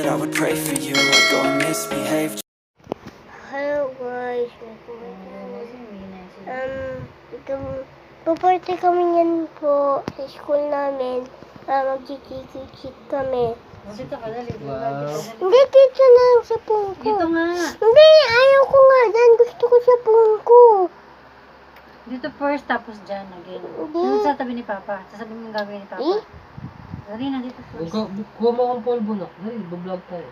I would pray for you. I'd go and misbehave. Hello guys, pupunta kami yan po sa school namin. Magkikikit kami. Dito ka, dali. Wow. Hindi, dito na lang sa pungko. Dito nga. Hindi, ayaw ko nga. Dan, gusto ko sa pungko. Dito first, tapos dyan again. Hindi. Ano sa tabi ni Papa? Sasabihin mo gagawin ni Papa. Eh? Dali na, dito first. Kuha mo akong polvo na. Dali, bablog tayo.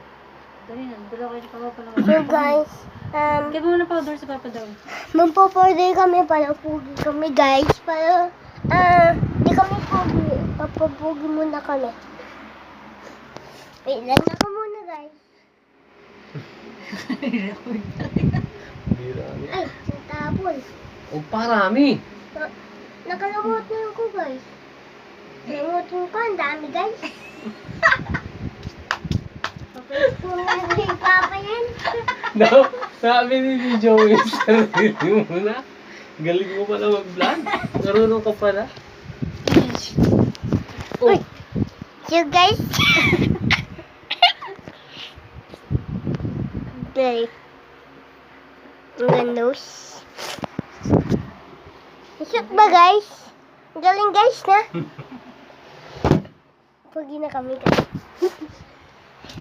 Dali na, dito kayo ni Papa pala. So guys, Kaya mo na powder sa Papa daw. magpo-order kami para pugi kami guys. Para, di kami pugi. Papapugi muna kami. Wait lang ako muna guys. Bira niya. Ay, natapon. O parami. Nakalamutan ko guys. Nakalamutan ko, ang dami guys. Papasko na kay Papa yan. No, sabi ni Joey, sarili mo na. Galing mo pala mag-vlog. Marunong ka pala. Oh, Uy. So guys. Play. Ang nose. Shoot ba guys? Galing guys na. Pagi na kami guys.